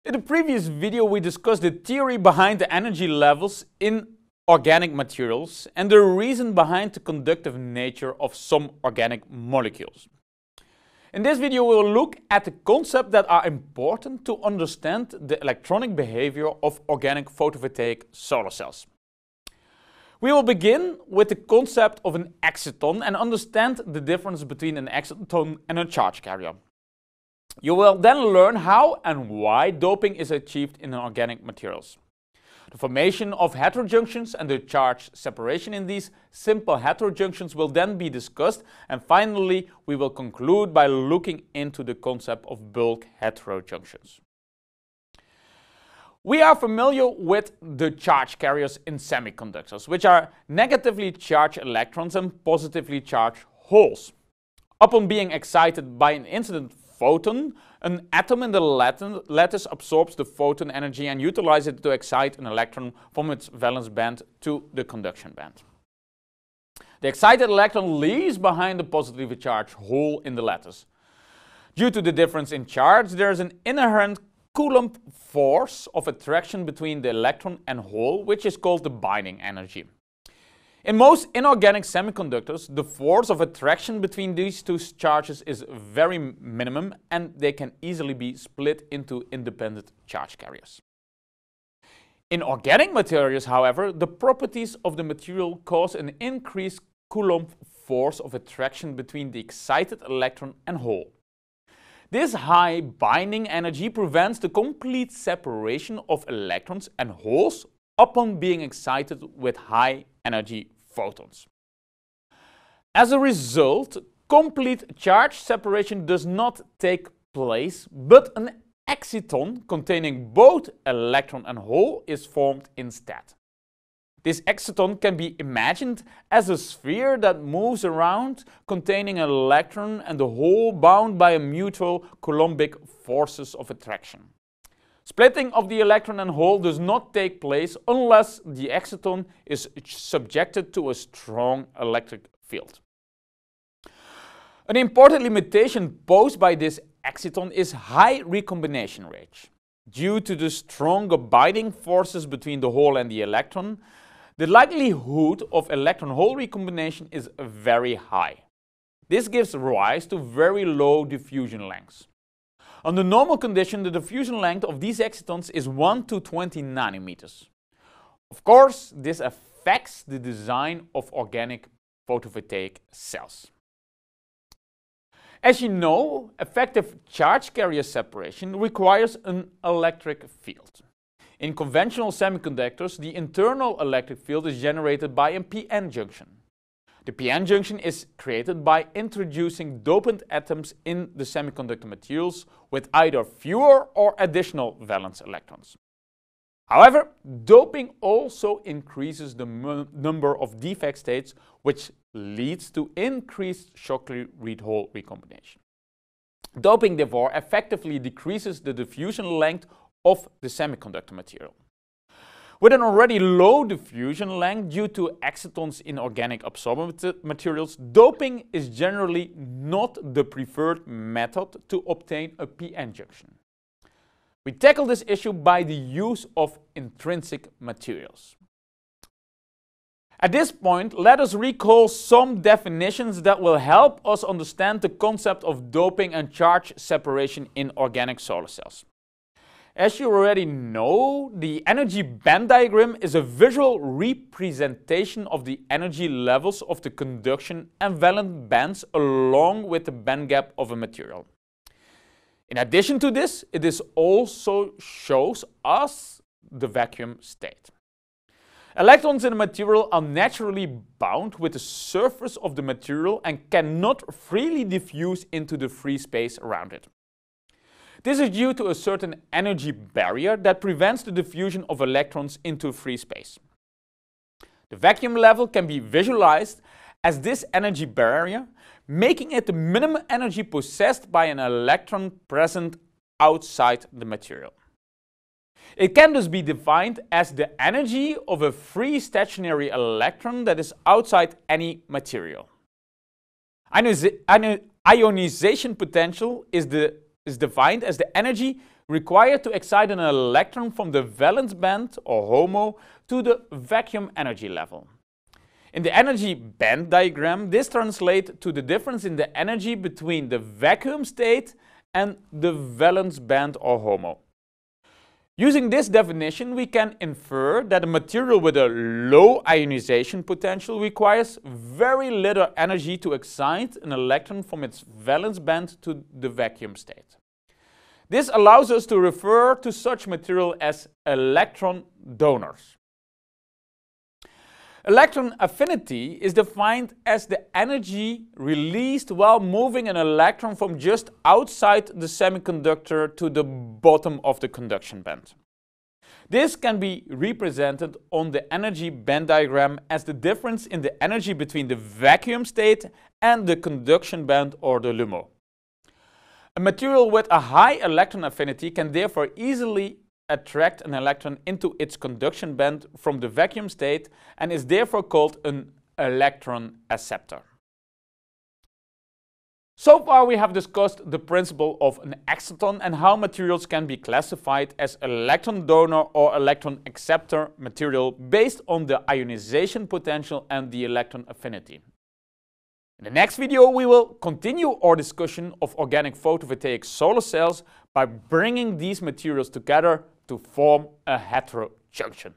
In the previous video, we discussed the theory behind the energy levels in organic materials and the reason behind the conductive nature of some organic molecules. In this video, we will look at the concepts that are important to understand the electronic behavior of organic photovoltaic solar cells. We will begin with the concept of an exciton and understand the difference between an exciton and a charge carrier. You will then learn how and why doping is achieved in organic materials. The formation of heterojunctions and the charge separation in these simple heterojunctions will then be discussed, and finally we will conclude by looking into the concept of bulk heterojunctions. We are familiar with the charge carriers in semiconductors, which are negatively charged electrons and positively charged holes. Upon being excited by an incident photon, an atom in the lattice absorbs the photon energy and utilizes it to excite an electron from its valence band to the conduction band. The excited electron leaves behind the positively charged hole in the lattice. Due to the difference in charge, there is an inherent Coulomb force of attraction between the electron and hole, which is called the binding energy. In most inorganic semiconductors, the force of attraction between these two charges is very minimum, and they can easily be split into independent charge carriers. In organic materials, however, the properties of the material cause an increased Coulomb force of attraction between the excited electron and hole. This high binding energy prevents the complete separation of electrons and holes upon being excited with high energy photons. As a result, complete charge separation does not take place, but an exciton containing both electron and hole is formed instead. This exciton can be imagined as a sphere that moves around containing an electron and the hole bound by a mutual Coulombic forces of attraction. Splitting of the electron and hole does not take place unless the exciton is subjected to a strong electric field. An important limitation posed by this exciton is high recombination rate. Due to the stronger binding forces between the hole and the electron, the likelihood of electron-hole recombination is very high. This gives rise to very low diffusion lengths. Under normal condition, the diffusion length of these excitons is 1 to 20 nanometers. Of course, this affects the design of organic photovoltaic cells. As you know, effective charge carrier separation requires an electric field. In conventional semiconductors, the internal electric field is generated by a p-n junction. The p-n junction is created by introducing dopant atoms in the semiconductor materials with either fewer or additional valence electrons. However, doping also increases the number of defect states, which leads to increased Shockley-Reed-Hole recombination. Doping, therefore, effectively decreases the diffusion length of the semiconductor material. With an already low diffusion length due to excitons in organic absorbent materials, doping is generally not the preferred method to obtain a p-n junction. We tackle this issue by the use of intrinsic materials. At this point, let us recall some definitions that will help us understand the concept of doping and charge separation in organic solar cells. As you already know, the energy band diagram is a visual representation of the energy levels of the conduction and valence bands along with the band gap of a material. In addition to this, it also shows us the vacuum state. Electrons in a material are naturally bound with the surface of the material and cannot freely diffuse into the free space around it. This is due to a certain energy barrier that prevents the diffusion of electrons into free space. The vacuum level can be visualized as this energy barrier, making it the minimum energy possessed by an electron present outside the material. It can thus be defined as the energy of a free stationary electron that is outside any material. Ionization potential is defined as the energy required to excite an electron from the valence band, or HOMO, to the vacuum energy level. In the energy band diagram, this translates to the difference in the energy between the vacuum state and the valence band, or HOMO. Using this definition, we can infer that a material with a low ionization potential requires very little energy to excite an electron from its valence band to the vacuum state. This allows us to refer to such material as electron donors. Electron affinity is defined as the energy released while moving an electron from just outside the semiconductor to the bottom of the conduction band. This can be represented on the energy band diagram as the difference in the energy between the vacuum state and the conduction band, or the LUMO. A material with a high electron affinity can therefore easily attract an electron into its conduction band from the vacuum state and is therefore called an electron acceptor. So far we have discussed the principle of an exciton and how materials can be classified as electron donor or electron acceptor material based on the ionization potential and the electron affinity. In the next video we will continue our discussion of organic photovoltaic solar cells by bringing these materials together to form a heterojunction.